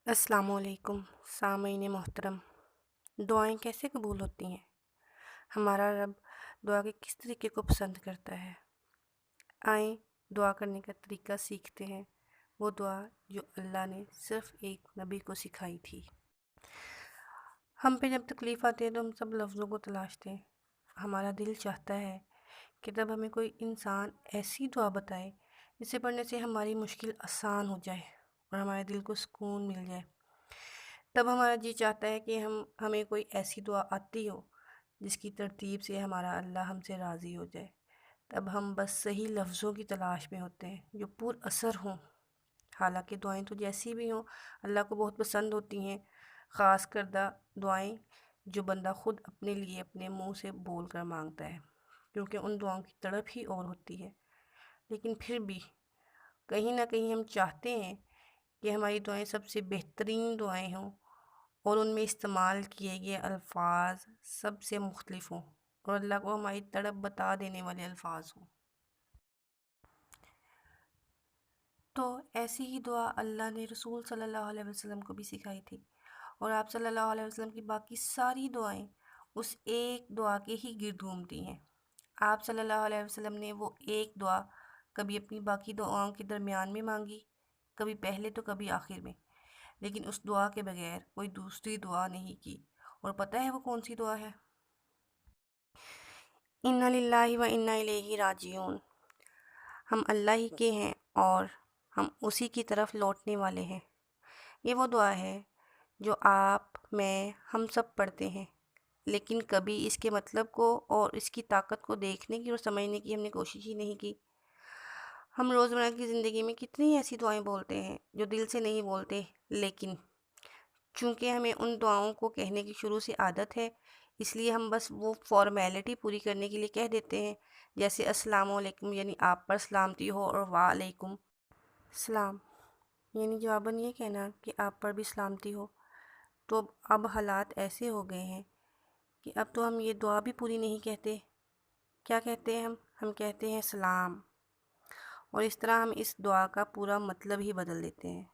अस्सलाम वालेकुम सामईन मोहतरम। दुआएं कैसे कबूल होती हैं? हमारा रब दुआ के किस तरीके को पसंद करता है? आएं दुआ करने का तरीका सीखते हैं। वो दुआ जो अल्लाह ने सिर्फ़ एक नबी को सिखाई थी। हम पे जब तकलीफ़ आती है तो हम सब लफ्ज़ों को तलाशते हैं। हमारा दिल चाहता है कि तब हमें कोई इंसान ऐसी दुआ बताए जिसे पढ़ने से हमारी मुश्किल आसान हो जाए और हमारे दिल को सुकून मिल जाए। तब हमारा जी चाहता है कि हमें कोई ऐसी दुआ आती हो जिसकी तरतीब से हमारा अल्लाह हमसे राज़ी हो जाए। तब हम बस सही लफ्ज़ों की तलाश में होते हैं जो पुर असर हों। हालांकि दुआएं तो जैसी भी हों अल्लाह को बहुत पसंद होती हैं। ख़ास करदा दुआएं जो बंदा ख़ुद अपने लिए अपने मुंह से बोल कर मांगता है, क्योंकि उन दुआओं की तड़प ही और होती है। लेकिन फिर भी कहीं ना कहीं हम चाहते हैं कि हमारी दुआएं सबसे बेहतरीन दुआएं हों और उनमें इस्तेमाल किए गए अल्फाज सबसे मुख्तलिफ हों और अल्लाह को हमारी तड़प बता देने वाले अल्फाज हों। तो ऐसी ही दुआ अल्लाह ने रसूल सल्लल्लाहु अलैहि वसल्लम को भी सिखाई थी और आप सल्लल्लाहु अलैहि वसल्लम की बाकी सारी दुआएं उस एक दुआ के ही गिर्द घूमती हैं। आप सल्लल्लाहु अलैहि वसल्लम ने वो एक दुआ कभी अपनी बाकी दुआओं के दरमियान में मांगी, कभी पहले तो कभी आखिर में, लेकिन उस दुआ के बगैर कोई दूसरी दुआ नहीं की। और पता है वो कौन सी दुआ है? इन्ना लिल्लाहि व इन्ना इलैहि राजिऊन। हम अल्लाह ही के हैं और हम उसी की तरफ लौटने वाले हैं। ये वो दुआ है जो आप, मैं, हम सब पढ़ते हैं, लेकिन कभी इसके मतलब को और इसकी ताकत को देखने की और समझने की हमने कोशिश ही नहीं की। हम रोज़मर्रा की ज़िंदगी में कितनी ऐसी दुआएं बोलते हैं जो दिल से नहीं बोलते, लेकिन चूँकि हमें उन दुआओं को कहने की शुरू से आदत है, इसलिए हम बस वो फ़ॉर्मेलिटी पूरी करने के लिए कह देते हैं। जैसे अस्सलाम वालेकुम यानी आप पर सलामती हो और वालेकुम सलाम यानी जवाबन ये कहना कि आप पर भी सलामती हो। तो अब हालात ऐसे हो गए हैं कि अब तो हम ये दुआ भी पूरी नहीं कहते। क्या कहते हैं हम कहते हैं सलाम, और इस तरह हम इस दुआ का पूरा मतलब ही बदल देते हैं।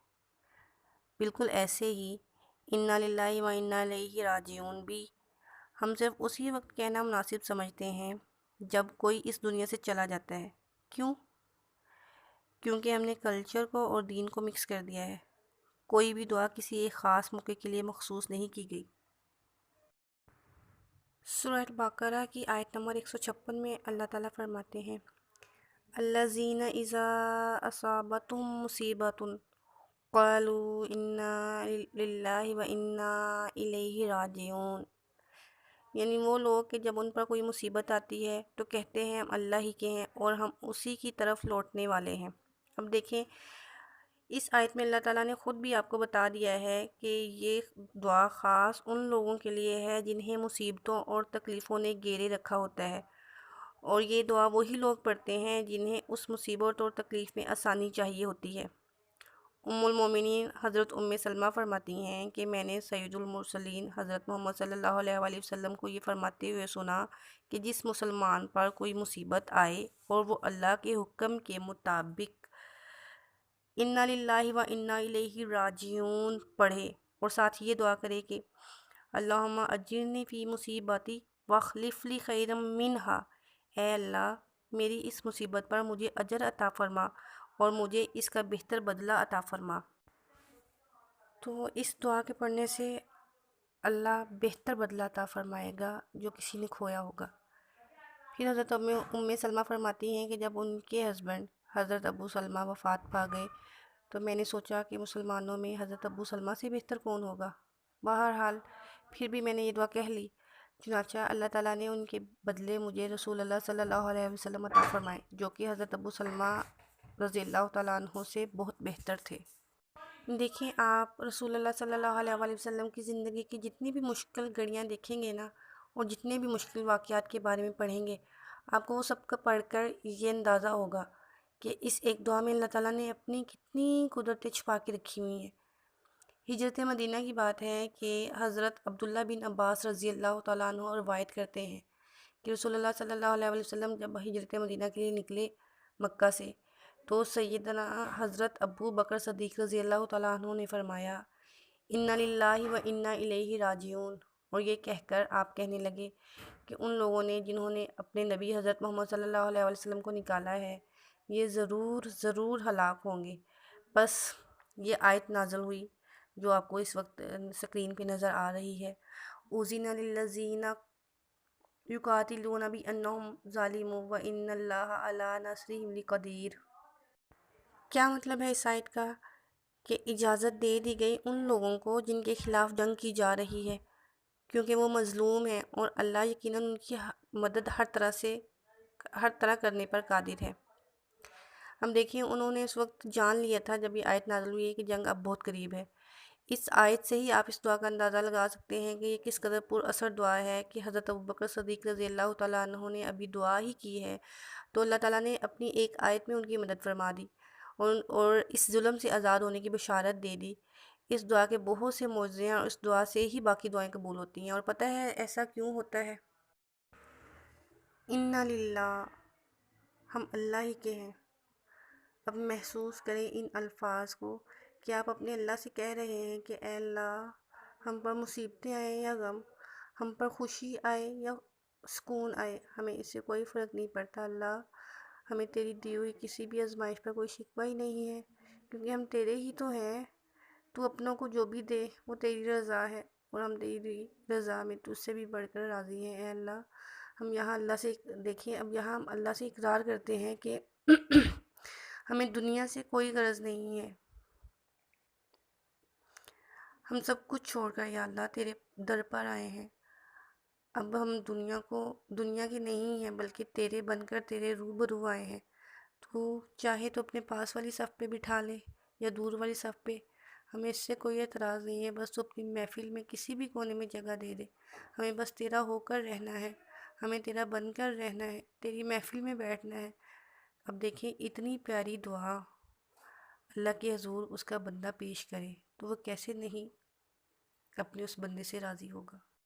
बिल्कुल ऐसे ही इन्ना लिल्लाहि व इन्ना इलैहि राजिऊन भी हम सिर्फ उसी वक्त कहना मुनासिब समझते हैं जब कोई इस दुनिया से चला जाता है। क्यों? क्योंकि हमने कल्चर को और दीन को मिक्स कर दिया है। कोई भी दुआ किसी एक ख़ास मौके के लिए मखसूस नहीं की गई। सूरह बकरा की आयत नंबर 156 में अल्लाह ताला फरमाते हैं, अल्लज़ीना इज़ा असाबतहुम मुसीबतुन क़ालू इन्ना लिल्लाहि व इन्ना इलैहि राजिऊन। यानी वो लोग कि जब उन पर कोई मुसीबत आती है तो कहते हैं हम अल्लाह ही के हैं और हम उसी की तरफ लौटने वाले हैं। अब देखें, इस आयत में अल्लाह ताला ने ख़ुद भी आपको बता दिया है कि ये दुआ ख़ास उन लोगों के लिए है जिन्हें मुसीबतों और तकलीफ़ों ने घेरे रखा होता है, और ये दुआ वही लोग पढ़ते हैं जिन्हें उस मुसीबत और तकलीफ़ में आसानी चाहिए होती है। उम्मुल मोमिनीन हज़रत उम्मे सलमा फरमाती हैं कि मैंने सैयदुल मुरसलीन हज़रत मोहम्मद सल्लल्लाहु अलैहि वसल्लम को ये फरमाते हुए सुना कि जिस मुसलमान पर कोई मुसीबत आए और वो अल्लाह के हुक्म के मुताबिक इन्ना लिल्लाहि व इन्ना इलैहि राजिऊन पढ़े और साथ ये दुआ करे कि अल्लाहुम्मा अजिरनी फ़ी मुसीबती वख्लिफ़ली खैरम मिनहा। ऐ अल्लाह मेरी इस मुसीबत पर मुझे अजर अता फ़रमा और मुझे इसका बेहतर बदला अता फ़रमा। तो इस दुआ के पढ़ने से अल्लाह बेहतर बदला अता फ़रमाएगा जो किसी ने खोया होगा। फिर हज़रत उम्मे सलमा फरमाती हैं कि जब उनके हस्बैंड हज़रत अबू सलमा वफ़ात पा गए तो मैंने सोचा कि मुसलमानों में हज़रत अबू सलमा से बेहतर कौन होगा। बहरहाल फिर भी मैंने ये दुआ कह ली। चुनांचे अल्लाह ताला ने उनके बदले मुझे रसूलुल्लाह सल्लल्लाहु अलैहि वसल्लम अता फ़रमाए, जो कि हज़रत अबू सलमा रज़ियल्लाहु ताला अन्हु से बहुत बेहतर थे। देखिए, आप रसूलुल्लाह सल्लल्लाहु अलैहि वसल्लम की ज़िंदगी की जितनी भी मुश्किल घड़ियाँ देखेंगे ना, और जितने भी मुश्किल वाक़यात के बारे में पढ़ेंगे, आपको वो सब का पढ़कर ये अंदाज़ा होगा कि इस एक दुआ में अल्लाह ताला ने अपनी कितनी कुदरतें छुपा के रखी हुई हैं। हिजरत मदीना की बात है कि हज़रत अब्दुल्ला बिन अब्बास रज़ियल्लाहु ताला अन्हु रवायत करते हैं कि रसूलुल्लाह सल्लल्लाहु अलैहि वसल्लम जब हिजरत मदीना के लिए निकले मक्का से, तो सैयदना हज़रत अबू बकर सद्दीक़ रज़ियल्लाहु ताला अन्हु ने फरमाया انا للہ و انا الیہ راجعون، اور یہ کہہ کر آپ کہنے لگے کہ ان لوگوں نے جنہوں نے اپنے نبی حضرت محمد صلی اللہ علیہ وسلم کو نکالا ہے یہ ضرور ضرور ہلاک ہوں گے۔ بس یہ آیت نازل ہوئی جو آپ کو اس وقت سکرین پہ نظر آ رہی ہے، اذن للذین یقاتلون بانہم ظالمون وان اللہ علی نصرہم لقدیر۔ کیا مطلب ہے اس آیت کا؟ کہ اجازت دے دی گئی ان لوگوں کو جن کے خلاف جنگ کی جا رہی ہے، کیونکہ وہ مظلوم ہیں، اور اللہ یقیناً ان کی مدد ہر طرح کرنے پر قادر ہے۔ ہم دیکھیں انہوں نے اس وقت جان لیا تھا جب یہ آیت نازل ہوئی ہے کہ جنگ اب بہت قریب ہے۔ اس آیت سے ہی آپ اس دعا کا اندازہ لگا سکتے ہیں کہ یہ کس قدر پر اثر دعا ہے کہ حضرت ابوبکر صدیق رضی اللہ تعالیٰ عنہ نے ابھی دعا ہی کی ہے تو اللہ تعالیٰ نے اپنی ایک آیت میں ان کی مدد فرما دی، اور اس ظلم سے آزاد ہونے کی بشارت دے دی۔ اس دعا کے بہت سے معجزے ہیں، اور اس دعا سے ہی باقی دعائیں قبول ہوتی ہیں۔ اور پتہ ہے ایسا کیوں ہوتا ہے؟ انا للہ، ہم اللہ ہی کے ہیں۔ اب محسوس کریں ان الفاظ کو کہ آپ اپنے اللہ سے کہہ رہے ہیں کہ اے اللہ، ہم پر مصیبتیں آئیں یا غم، ہم پر خوشی آئے یا سکون آئے، ہمیں اس سے کوئی فرق نہیں پڑتا اللہ، ہمیں تیری دی ہوئی کسی بھی آزمائش پر کوئی شکوہ ہی نہیں ہے، کیونکہ ہم تیرے ہی تو ہیں۔ تو اپنوں کو جو بھی دے وہ تیری رضا ہے، اور ہم تیری رضا میں تجھ سے بھی بڑھ کر راضی ہیں اے اللہ۔ ہم یہاں اللہ سے دیکھیں، اب یہاں ہم اللہ سے اقرار کرتے ہیں کہ ہمیں دنیا سے کوئی غرض نہیں ہے، ہم سب کچھ چھوڑ کر یا اللہ تیرے در پر آئے ہیں۔ اب ہم دنیا کی نہیں ہیں بلکہ تیرے بن کر تیرے روبرو آئے ہیں۔ تو چاہے تو اپنے پاس والی صف پہ بٹھا لے یا دور والی صف پہ، ہمیں اس سے کوئی اعتراض نہیں ہے، بس تو اپنی محفل میں کسی بھی کونے میں جگہ دے دے، ہمیں بس تیرا ہو کر رہنا ہے، ہمیں تیرا بن کر رہنا ہے، تیری محفل میں بیٹھنا ہے۔ اب دیکھیں اتنی پیاری دعا اللہ کے حضور اس کا بندہ پیش کرے تو وہ کیسے نہیں اپنے اس بندے سے راضی ہوگا۔